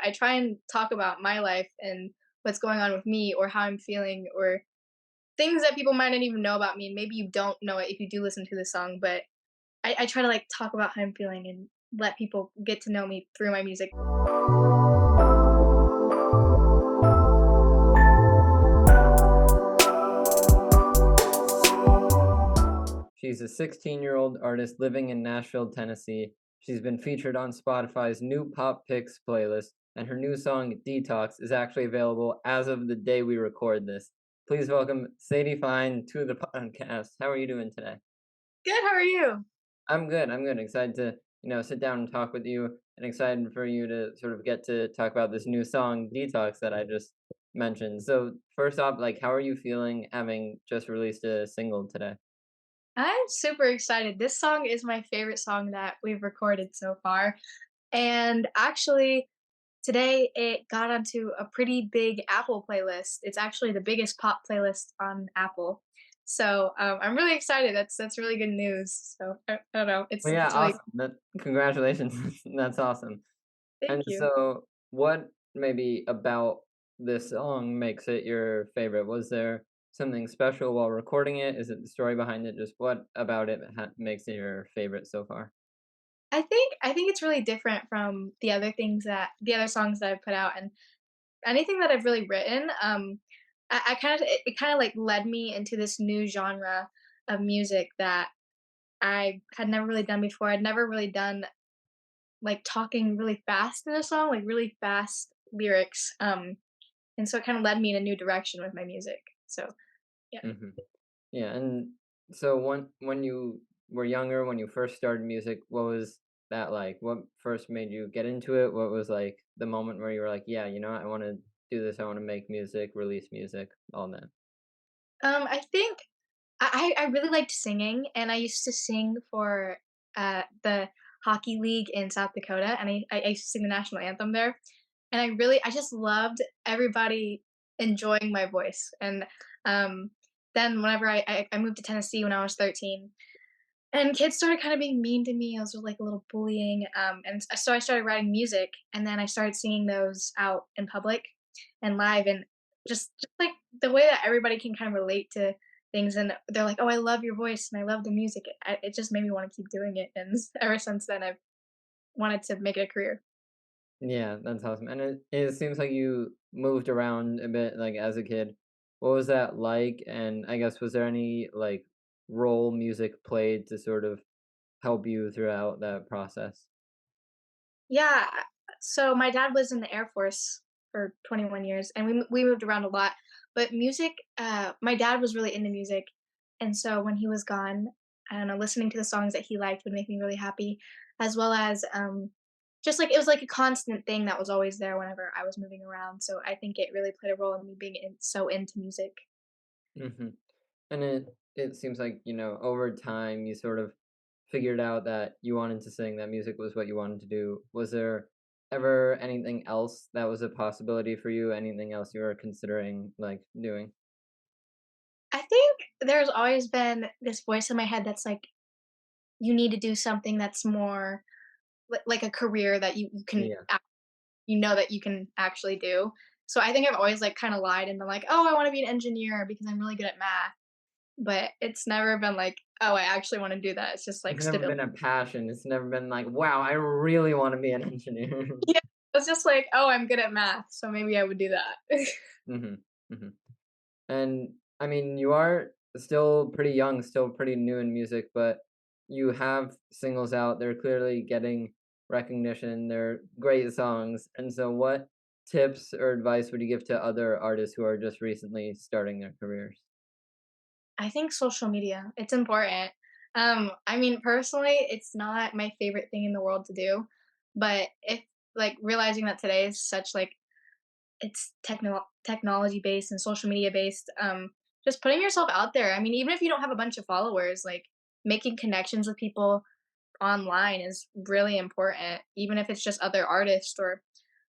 I try and talk about my life and what's going on with me or how I'm feeling or things that people might not even know about me. And maybe you don't know it if you do listen to the song, but I try to like talk about how I'm feeling and let people get to know me through my music. She's a 16-year-old artist living in Nashville, Tennessee. She's been featured on Spotify's new Pop Picks playlist, and her new song, Detox, is actually available as of the day we record this. Please welcome Sadie Fine to the podcast. How are you doing today? Good, how are you? I'm good. I'm good. Excited to, sit down and talk with you, and excited for you to sort of get to talk about this new song, Detox, that I just mentioned. So, first off, like, how are you feeling having just released a single today? I'm super excited. This song is my favorite song that we've recorded so far. And actually, today it got onto a pretty big Apple playlist. It's actually the biggest pop playlist on Apple. So I'm really excited. That's really good news. So I don't know. Well, yeah, It's really awesome. Congratulations. That's awesome. And thank you. so, what maybe about this song makes it your favorite? Was there something special while recording it? Is it the story behind it? Just what about it makes it your favorite so far? I think it's really different from the other songs that I've put out and anything that I've really written. I kind of it kind of like led me into this new genre of music that I had never really done before. I'd never really done like talking really fast in a song, like really fast lyrics. And so it kind of led me in a new direction with my music. So yeah. Mhm. Yeah, and so when you were younger, when you first started music, what was that like? What first made you get into it? What was like the moment where you were like, "Yeah, I wanna do this. I wanna make music, release music," all that? I think I really liked singing, and I used to sing for the hockey league in South Dakota, and I used to sing the national anthem there, and I just loved everybody enjoying my voice. And um, then whenever I moved to Tennessee when I was 13, and kids started kind of being mean to me. I was like a little bullying, so I started writing music, and then I started singing those out in public and live, and just like the way that everybody can kind of relate to things, and they're like, "Oh, I love your voice and I love the music." It just made me want to keep doing it, and ever since then, I've wanted to make it a career. Yeah, that's awesome. And it seems like you moved around a bit like as a kid. What was that like? And I guess was there any like role music played to sort of help you throughout that process? Yeah, so my dad was in the Air Force for 21 years, and we moved around a lot. But music, my dad was really into music, and so when he was gone, I don't know, listening to the songs that he liked would make me really happy, as well as just like it was like a constant thing that was always there whenever I was moving around. So I think it really played a role in me being so into music. Hmm. And it seems like, over time you sort of figured out that you wanted to sing, that music was what you wanted to do. Was there ever anything else that was a possibility for you? Anything else you were considering like doing? I think there's always been this voice in my head that's like, you need to do something that's more like a career that you can Yeah. that you can actually do. So I think I've always like kind of lied and been like, "Oh, I want to be an engineer because I'm really good at math." But it's never been like, "Oh, I actually want to do that." It's just like It's never stability. been a passion. It's never been like, "Wow, I really wanna be an engineer." Yeah, it's just like, "Oh, I'm good at math, so maybe I would do that." Mhm, mhm. And, I mean, you are still pretty young, still pretty new in music, but you have singles out, they're clearly getting recognition, they're great songs, and so what tips or advice would you give to other artists who are just recently starting their careers? I think social media, it's important. I mean, personally, it's not my favorite thing in the world to do, but if like realizing that today is such like it's technology based and social media based, just putting yourself out there. I mean, even if you don't have a bunch of followers, like making connections with people online is really important, even if it's just other artists or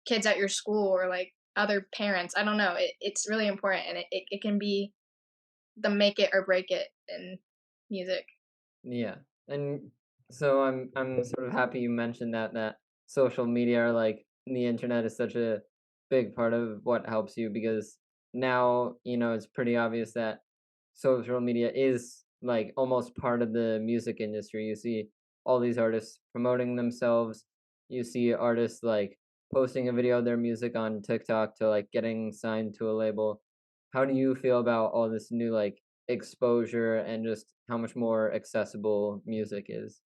kids at your school or like other parents. I don't know. It's really important, and it can be the make it or break it in music. Yeah, and so I'm sort of happy you mentioned that social media are, like, the internet is such a big part of what helps you because now, it's pretty obvious that social media is like almost part of the music industry. You see all these artists promoting themselves. You see artists like posting a video of their music on TikTok to like getting signed to a label. How do you feel about all this new like exposure and just how much more accessible music is?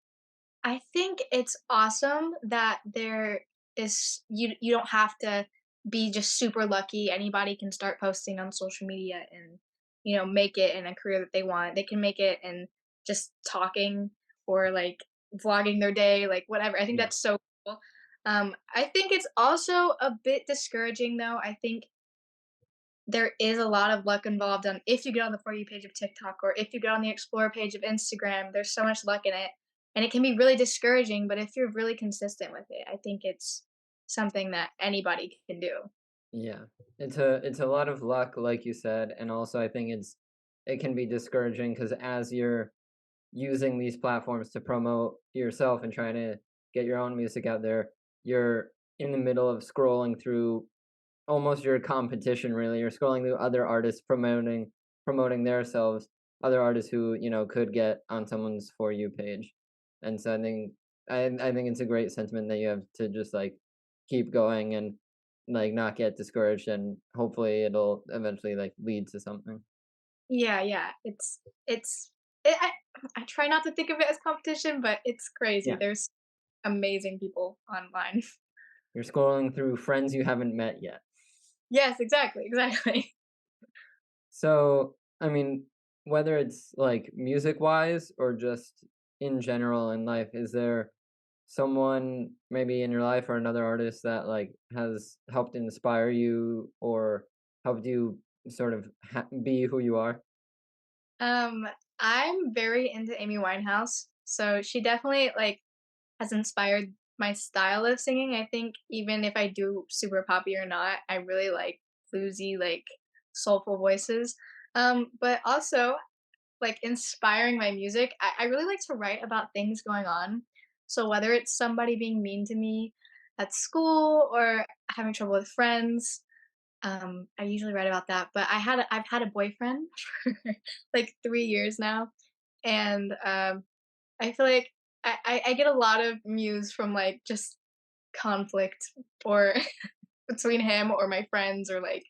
I think it's awesome that you don't have to be just super lucky. Anybody can start posting on social media and, make it in a career that they want. They can make it in just talking or like vlogging their day, like whatever. I think Yeah. that's so cool. I think it's also a bit discouraging though. I think there is a lot of luck involved on if you get on the For You page of TikTok or if you get on the Explore page of Instagram, there's so much luck in it. And it can be really discouraging, but if you're really consistent with it, I think it's something that anybody can do. Yeah. It's a lot of luck, like you said, and also I think it can be discouraging because as you're using these platforms to promote yourself and trying to get your own music out there, you're in the middle of scrolling through almost your competition really. You're scrolling through other artists promoting themselves, other artists who, could get on someone's For You page. And so I think it's a great sentiment that you have to just like keep going and like not get discouraged and hopefully it'll eventually like lead to something. Yeah, yeah. It's it, I try not to think of it as competition, but it's crazy. Yeah. There's amazing people online. You're scrolling through friends you haven't met yet. Yes, exactly, exactly. So, I mean, whether it's like music wise or just in general in life, is there someone maybe in your life or another artist that like has helped inspire you or helped you sort of be who you are? Um, I'm very into Amy Winehouse, so she definitely like has inspired my style of singing. I think even if I do super poppy or not, I really like bluesy, like soulful voices. But also like inspiring my music, I really like to write about things going on. So whether it's somebody being mean to me at school or having trouble with friends, I usually write about that. But I've had a boyfriend for like 3 years now, and I feel like I get a lot of muse from like just conflict or between him or my friends or like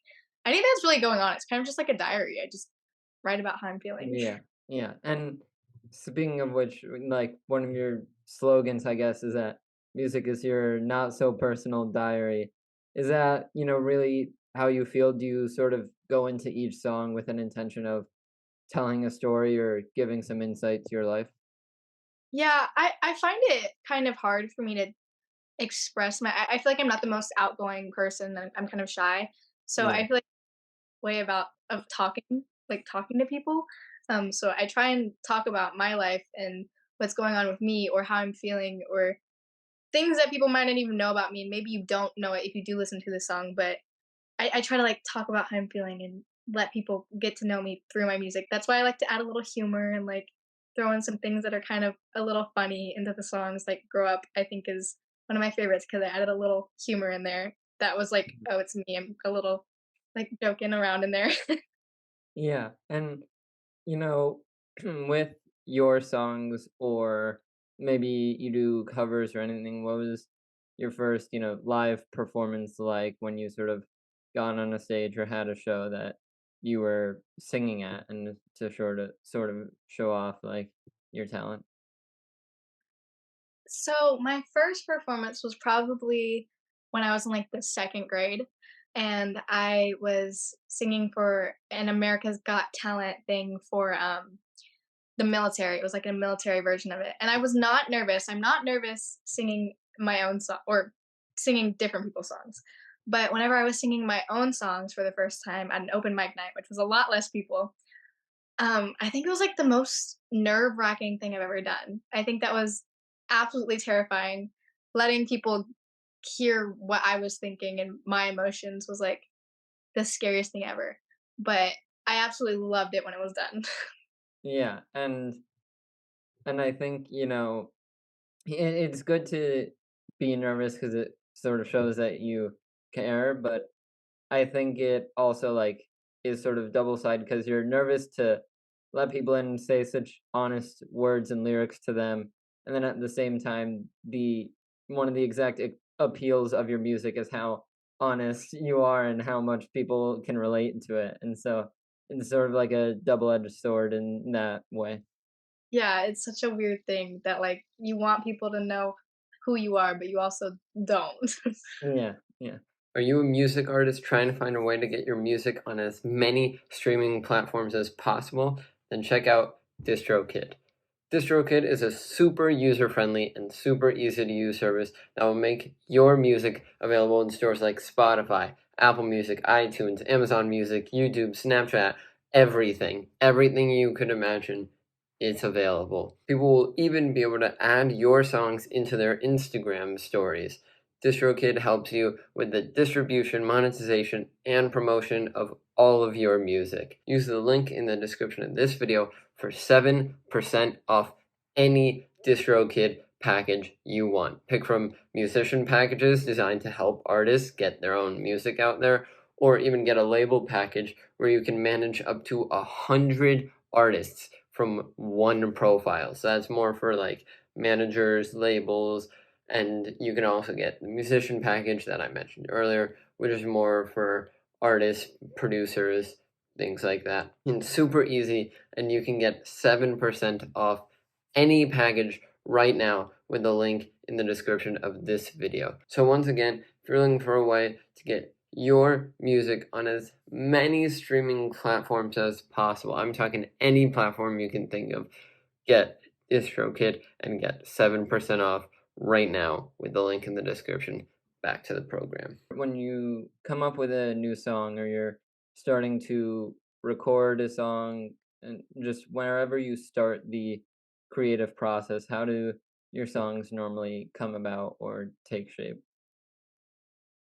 anything that's really going on. It's kind of just like a diary. I just write about how I'm feeling. Yeah, yeah. And speaking of which, like one of your slogans, I guess, is that music is your not so personal diary. Is that, really how you feel? Do you sort of go into each song with an intention of telling a story or giving some insight to your life? Yeah, I find it kind of hard for me to express I feel like I'm not the most outgoing person. I'm kind of shy. So Yeah. I feel like way about of talking, like talking to people. So I try and talk about my life and what's going on with me or how I'm feeling or things that people might not even know about me. And maybe you don't know it if you do listen to the song, but I try to like talk about how I'm feeling and let people get to know me through my music. That's why I like to add a little humor and like throw in some things that are kind of a little funny into the songs. Like "Grow Up," I think is one of my favorites because I added a little humor in there. That was like, oh, it's me. I'm a little like joking around in there. Yeah. And You know, with your songs or maybe you do covers or anything, what was your first, live performance like when you sort of got on a stage or had a show that you were singing at and to sort of show off like your talent? So my first performance was probably when I was in like the second grade, and I was singing for an America's Got Talent thing for the military. It was like a military version of it. And I was not nervous. I'm not nervous singing my own song or singing different people's songs. But whenever I was singing my own songs for the first time at an open mic night, which was a lot less people, I think it was like the most nerve-wracking thing I've ever done. I think that was absolutely terrifying. Letting people hear what I was thinking and my emotions was like the scariest thing ever. But I absolutely loved it when it was done. Yeah, and I think, it's good to be nervous because it sort of shows that you care, but I think it also, like, is sort of double-sided because 'cause you're nervous to let people in and say such honest words and lyrics to them, and then at the same time, the one of the exact appeals of your music is how honest you are and how much people can relate to it, and so it's sort of like a double-edged sword in that way. Yeah, it's such a weird thing that, like, you want people to know who you are, but you also don't. Yeah, yeah. Are you a music artist trying to find a way to get your music on as many streaming platforms as possible? Then check out DistroKid. DistroKid is a super user-friendly and super easy-to-use service that will make your music available in stores like Spotify, Apple Music, iTunes, Amazon Music, YouTube, Snapchat, everything. Everything you could imagine, it's available. People will even be able to add your songs into their Instagram stories. DistroKid helps you with the distribution, monetization, and promotion of all of your music. Use the link in the description of this video for 7% off any DistroKid package you want. Pick from musician packages designed to help artists get their own music out there, or even get a label package where you can manage up to 100 artists from one profile. So that's more for like managers, labels, and you can also get the musician package that I mentioned earlier, which is more for artists, producers, things like that. It's super easy, and you can get 7% off any package right now with the link in the description of this video. So once again, if you're looking for a way to get your music on as many streaming platforms as possible, I'm talking any platform you can think of, get DistroKid and get 7% off right now with the link in the description. Back to the program. When you come up with a new song or you're starting to record a song and just wherever you start the creative process, how do your songs normally come about or take shape?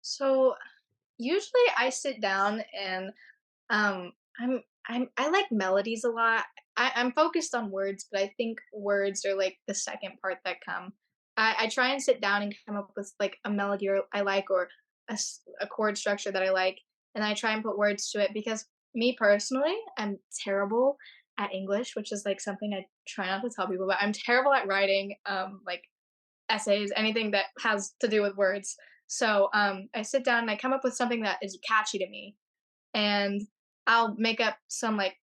So, usually I sit down and I like melodies a lot. I'm focused on words, but I think words are like the second part that come. I try and sit down and come up with like a melody or I like or a chord structure that I like, and I try and put words to it because me personally, I'm terrible at English, which is like something I try not to tell people, but I'm terrible at writing like essays, anything that has to do with words. So I sit down and I come up with something that is catchy to me and I'll make up some like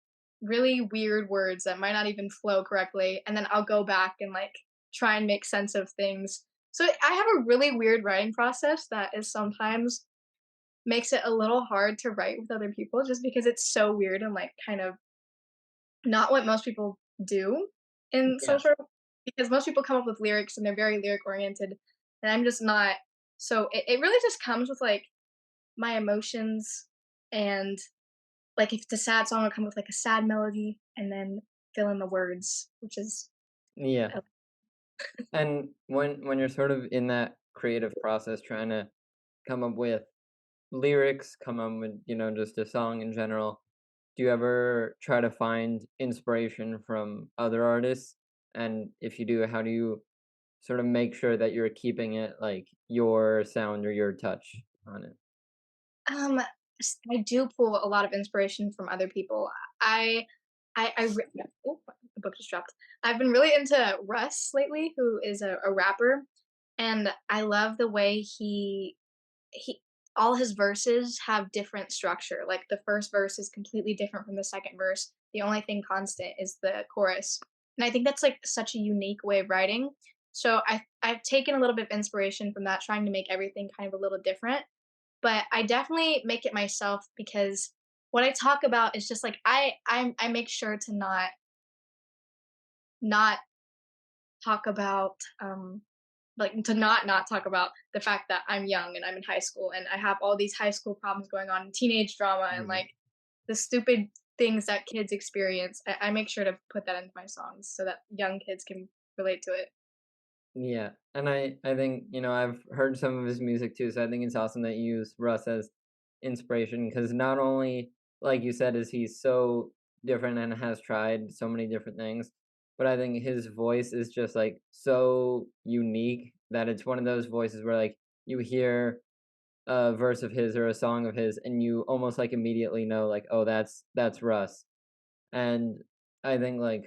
really weird words that might not even flow correctly, and then I'll go back and like try and make sense of things. So I have a really weird writing process that is sometimes makes it a little hard to write with other people just because it's so weird and like kind of not what most people do in some Yeah. sort of because most people come up with lyrics and they're very lyric oriented and I'm just not. So it really just comes with like my emotions and like, if it's a sad song, I'll come with, like, a sad melody and then fill in the words, which is Yeah. uh And when you're sort of in that creative process trying to come up with lyrics, come up with, just a song in general, do you ever try to find inspiration from other artists? And if you do, how do you sort of make sure that you're keeping it like your sound or your touch on it? um, I do pull a lot of inspiration from other people. I I re oh, the book just dropped. I've been really into Russ lately, who is a rapper, and I love the way he all his verses have different structure. Like, the first verse is completely different from the second verse. The only thing constant is the chorus, and I think that's, like, such a unique way of writing. So I've taken a little bit of inspiration from that, trying to make everything kind of a little different, but I definitely make it myself because what I talk about is just, like, I make sure to not talk about, like, to not talk about the fact that I'm young and I'm in high school and I have all these high school problems going on, teenage drama and, Mhm. like, the stupid things that kids experience. I make sure to put that into my songs so that young kids can relate to it. Yeah, and I think, I've heard some of his music too, so I think it's awesome that you use Russ as inspiration because not only, like you said, is he so different and has tried so many different things, but I think his voice is just like so unique that it's one of those voices where like you hear a verse of his or a song of his, and you almost like immediately know like, oh, that's Russ. And I think like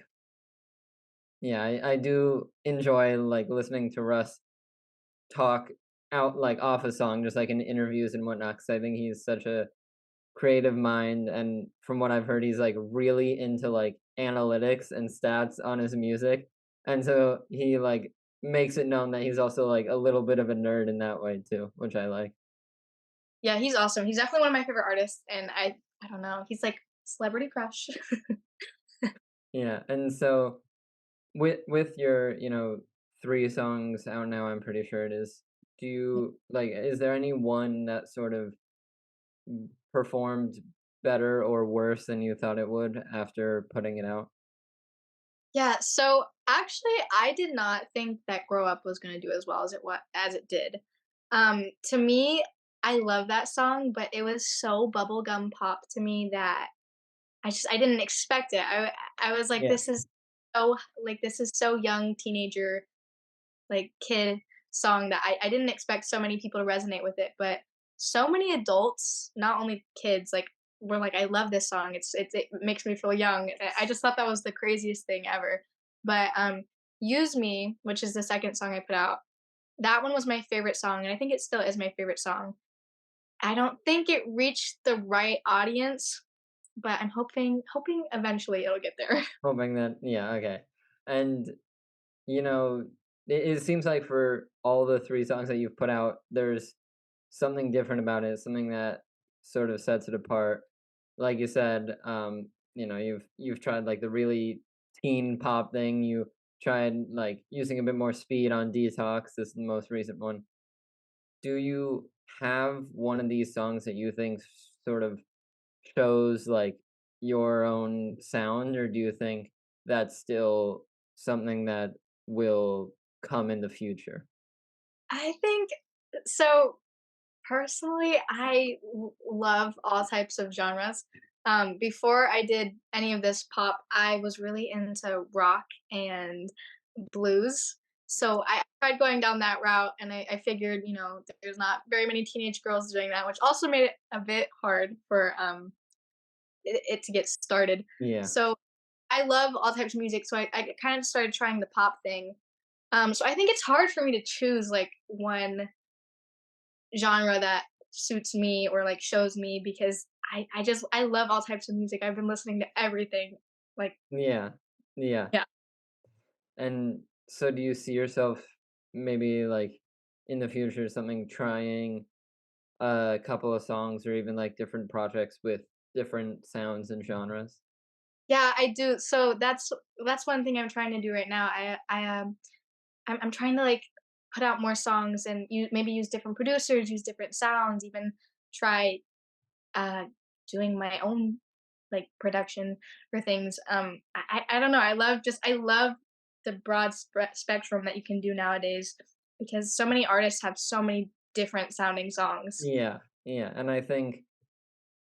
yeah, I do enjoy like listening to Russ talk out like off a song, just like in interviews and whatnot. Because I think he's such a creative mind, and from what I've heard, he's like really into like analytics and stats on his music, and so he like makes it known that he's also like a little bit of a nerd in that way too, which I like. Yeah, he's awesome. He's definitely one of my favorite artists, and I don't know, he's like celebrity crush. Yeah, and so with your, you know, 3 songs out now, I'm pretty sure it is. Do you like, is there any one that sort of performed better or worse than you thought it would after putting it out? Yeah, so actually I did not think that Grow Up was gonna do as well as it did. To me, I love that song, but it was so bubblegum pop to me that I didn't expect it. I was like, Yeah. this is so young teenager like kid song that I didn't expect so many people to resonate with it, but so many adults, not only kids, like were like, I love this song. It makes me feel young. I just thought that was the craziest thing ever. But Use Me, which is the second song I put out, that one was my favorite song, and I think it still is my favorite song. I don't think it reached the right audience, but I'm hoping eventually it'll get there. Hoping that, yeah, okay. And, you know, it seems like for all the 3 songs that you've put out, there's something different about it, something that sort of sets it apart. Like you said, you know, you've tried like the really teen pop thing. You tried like using a bit more speed on Detox. This is the most recent one. Do you have one of these songs that you think sort of shows like your own sound, or do you think that's still something that will come in the future? I think so. Personally, love all types of genres. Before I did any of this pop, I was really into rock and blues. So I tried going down that route, and I figured, you know, there's not very many teenage girls doing that, which also made it a bit hard for it to get started. Yeah. So I love all types of music, so I kind of started trying the pop thing. So I think it's hard for me to choose like one genre that suits me or like shows me because I love all types of music. I've been listening to everything. Like Yeah. Yeah. yeah. And so do you see yourself maybe like in the future something trying a couple of songs or even like different projects with different sounds and genres? Yeah, I do. So that's one thing I'm trying to do right now. I'm trying to like put out more songs and maybe use different producers, use different sounds, even try uh doing my own like production for things. I don't know. I love the broad spectrum that you can do nowadays because so many artists have so many different sounding songs. Yeah. Yeah. And I think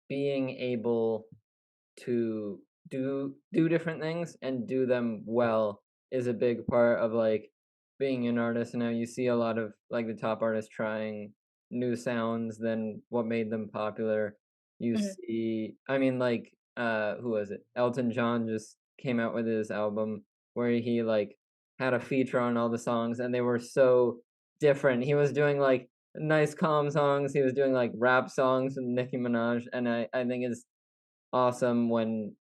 being able to do different things and do them well is a big part of like being an artist. Now you see a lot of like the top artists trying new sounds than what made them popular. You Mhm. see, I mean, like who was it? Elton John just came out with his album where he like had a feature on all the songs and they were so different. He was doing like nice calm songs, he was doing like rap songs with Nicki Minaj, and I think it's awesome when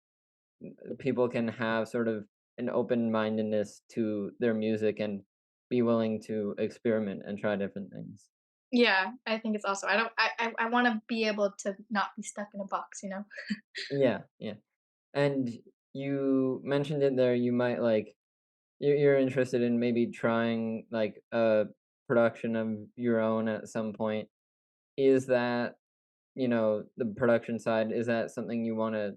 people can have sort of an open-mindedness to their music and be willing to experiment and try different things. Yeah, I think it's awesome. I don't. I want to be able to not be stuck in a box. You know. Yeah, yeah. And you mentioned it there, you might like you're interested in maybe trying like a production of your own at some point. Is that, you know, the production side, is that something you wanna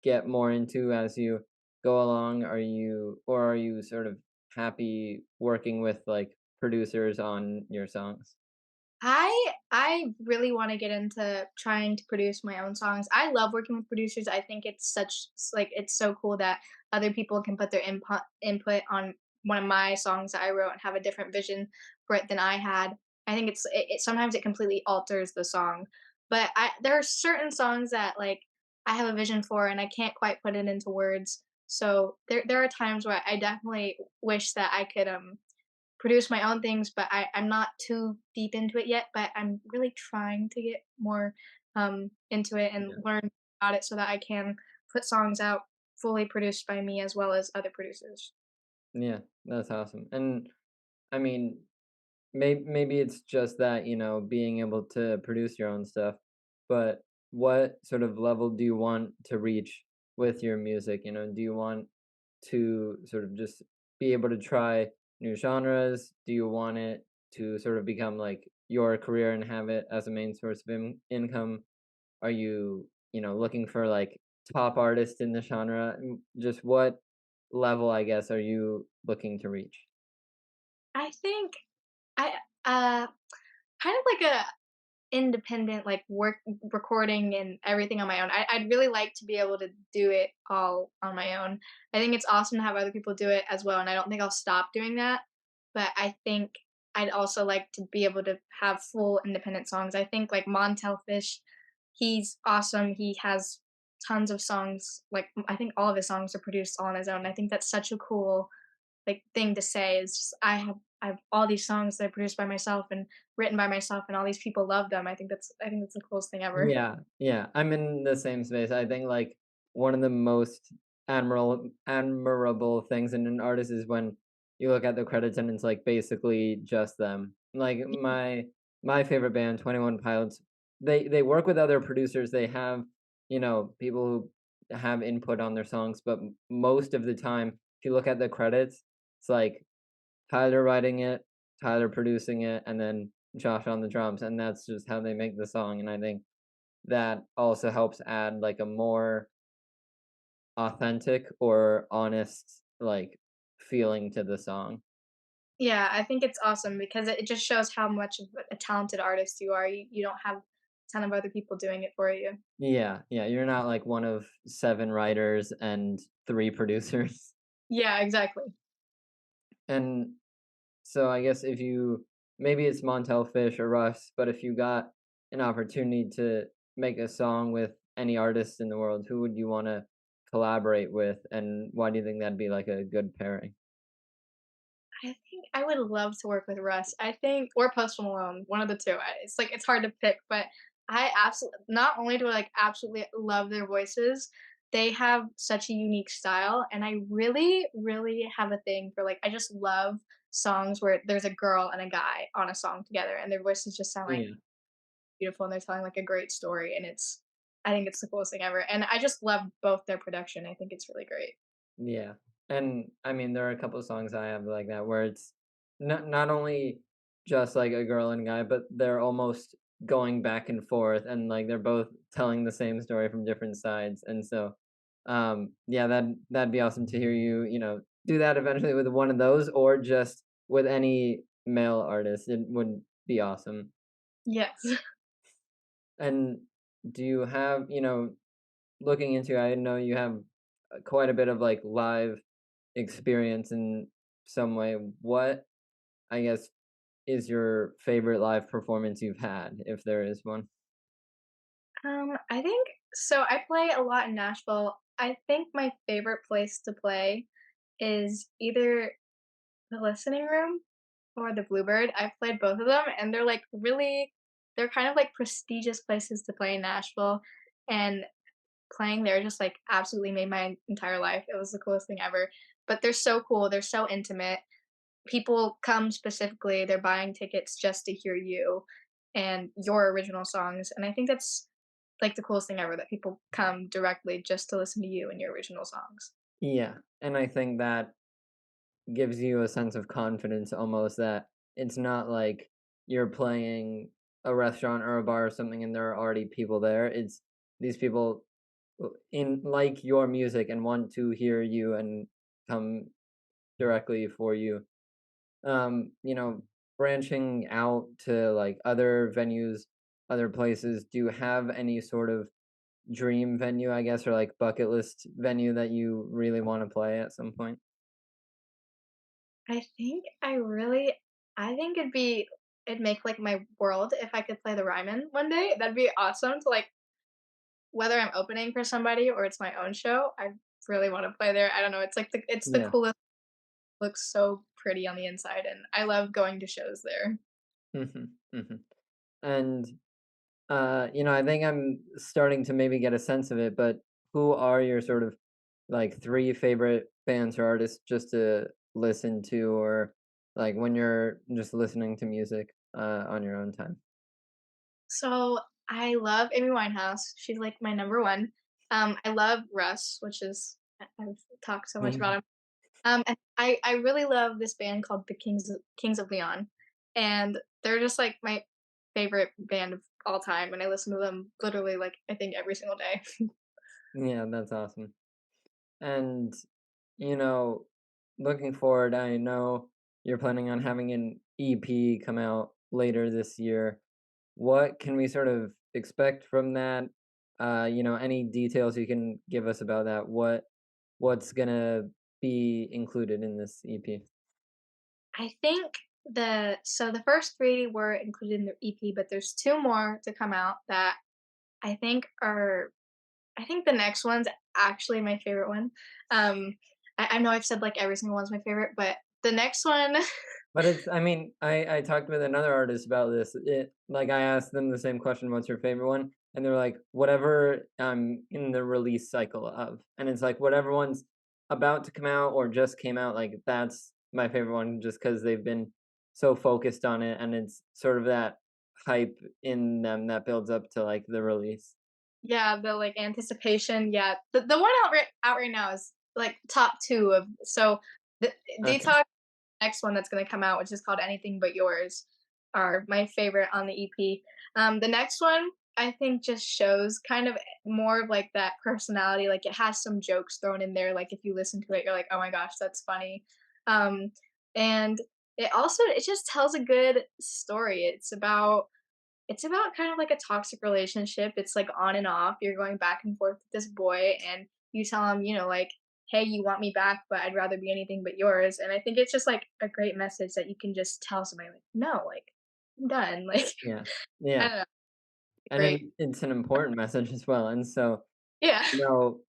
get more into as you go along? Are you sort of happy working with, like, producers on your songs? I really want to get into trying to produce my own songs. I love working with producers. I think it's so cool that other people can put their input on one of my songs that I wrote and have a different vision for it than I had. I think it sometimes it completely alters the song. But there are certain songs that like I have a vision for and I can't quite put it into words. So there are times where I definitely wish that I could produce my own things, but I'm not too deep into it yet. But I'm really trying to get more into it and Yeah. learn about it so that I can put songs out fully produced by me as well as other producers. Yeah, that's awesome. And I mean, maybe it's just that, being able to produce your own stuff, but what sort of level do you want to reach with your music? Do you want to sort of just be able to try new genres? Do you want it to sort of become like your career and have it as a main source of income? Are you, looking for like top artists in the genre? Just what level, I guess, are you looking to reach? I think I uh kind of like a independent like work recording and everything on my own. I'd really like to be able to do it all on my own. I think it's awesome to have other people do it as well, and I don't think I'll stop doing that. But I think I'd also like to be able to have full independent songs. I think like Montel Fish, he's awesome. He has tons of songs. Like I think all of his songs are produced all on his own. I think that's such a cool like thing to say is just I have all these songs that I produced by myself and written by myself and all these people love them. I think that's the coolest thing ever. Yeah, yeah, I'm in the same space. I think, like, one of the most admirable things in an artist is when you look at the credits and it's, like, basically just them. Like, my favorite band, 21 Pilots, they work with other producers, they have, people who have input on their songs, but m most of the time, if you look at the credits, it's like Tyler writing it, Tyler producing it, and then Josh on the drums, and that's just how they make the song, and I think that also helps add, like, a more authentic or honest, like, feeling to the song. Yeah, I think it's awesome because it just shows how much of a talented artist you are. You don't have a ton of other people doing it for you. Yeah, yeah, you're not, like, one of 7 writers and 3 producers. Yeah, exactly. And so I guess if you maybe it's Montel Fish or Russ, but if you got an opportunity to make a song with any artist in the world, who would you wanna collaborate with, and why do you think that'd be, like, a good pairing? I think I would love to work with Russ. I think or Post Malone, one of the 2. It's like it's hard to pick, but I absolutely not only do I like absolutely love their voices, they have such a unique style, and I really, really have a thing for like I just love songs where there's a girl and a guy on a song together, and their voices just sound like Yeah. beautiful, and they're telling like a great story, and I think it's the coolest thing ever, and I just love both their production. I think it's really great. Yeah, and I mean, there are a couple of songs I have like that where it's not only just like a girl and guy, but they're almost going back and forth, and like they're both telling the same story from different sides. And so, yeah, that'd be awesome to hear you, do that eventually with one of those, or just with any male artist. It would be awesome. Yes. And do you have, looking into, I know you have quite a bit of like live experience in some way. What, I guess, is your favorite live performance you've had, if there is one? I think so I play a lot in Nashville. I think my favorite place to play is either the Listening Room or the Bluebird. I've played both of them and they're kind of like prestigious places to play in Nashville and playing there just like absolutely made my entire life. It was the coolest thing ever. But they're so cool, they're so intimate. People come specifically, they're buying tickets just to hear you and your original songs. And I think that's like the coolest thing ever that people come directly just to listen to you and your original songs. Yeah, and I think that gives you a sense of confidence almost that it's not like you're playing a restaurant or a bar or something and there are already people there. It's these people in like your music and want to hear you and come directly for you. You know, branching out to like other venues, other places, do you have any sort of dream venue, I guess, or like bucket list venue that you really want to play at some point? I think I really I think it'd be it'd make, like, my world if I could play the Ryman one day. That'd be awesome to, like whether I'm opening for somebody or it's my own show, I really wanna play there. I don't know, it's like the Yeah. coolest looks so pretty on the inside, and I love going to shows there. Mhm, mhm. And, I think I'm starting to maybe get a sense of it, but who are your sort of, like, 3 favorite bands or artists just to listen to or, like, when you're just listening to music, on your own time? So, I love Amy Winehouse, she's, like, my number 1. I love Russ, which is I've talked so much about Mhm. him. And I really love this band called the Kings of Leon, and they're just, like, my favorite band of all time, and I listen to them literally, like, I think every single day. Yeah, that's awesome. And, you know, looking forward, I know you're planning on having an EP come out later this year. What can we sort of expect from that? Any details you can give us about that? What's gonna be included in this EP? I think the first 3 were included in the EP, but there's 2 more to come out that I think are I think the next one's actually my favorite one. Um, I know I've said, like, every single one's my favorite, but the next one But it's I mean, I talked with another artist about this. I asked them the same question, "What's your favorite one?" And they're like, "Whatever I'm in the release cycle of." And it's like whatever one's about to come out or just came out, like that's my favorite one just because 'cause they've been so focused on it and it's sort of that hype in them that builds up to like the release. yeah, the, like, anticipation, yeah. The one out right now is, like, top 2 of the Okay. Detox next one that's gonna come out, which is called Anything But Yours, are my favorite on the EP. The next one, I think just shows kind of more of like that personality. Like it has some jokes thrown in there. Like if you listen to it, you're like, oh my gosh, that's funny. Um, and it just tells a good story. It's about kind of like a toxic relationship. It's like on and off. You're going back and forth with this boy, and you tell him, like, hey, you want me back, but I'd rather be anything but yours. And I think it's just like a great message that you can just tell somebody, like, no, like, I'm done. Like, Yeah. I Yeah. don't know. And Great. it's an important message as well. And so Yeah. No,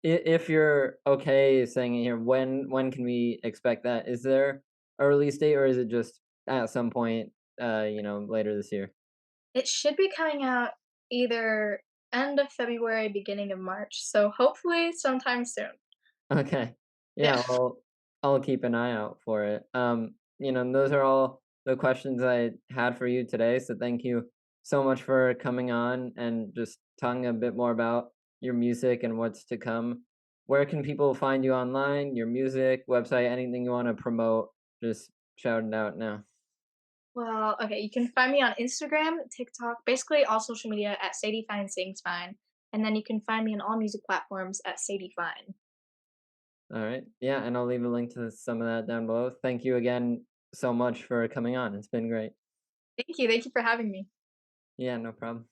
if you're okay saying it here, when can we expect that? Is there a release date or is it just at some point, later this year? It should be coming out either end of February, beginning of March. So hopefully sometime soon. Okay. Yeah. Yeah, well, I'll keep an eye out for it. Those are all the questions I had for you today. So thank you so much for coming on and just talking a bit more about your music and what's to come. Where can people find you online, your music, website, anything you want to promote? Just shout it out now. Well, okay, you can find me on Instagram, TikTok, basically all social media at Sadie Fine Sings Fine. And then you can find me on all music platforms at Sadie Fine. All right. Yeah, and I'll leave a link to some of that down below. Thank you again so much for coming on. It's been great. Thank you. Thank you for having me. Yeah, no problem.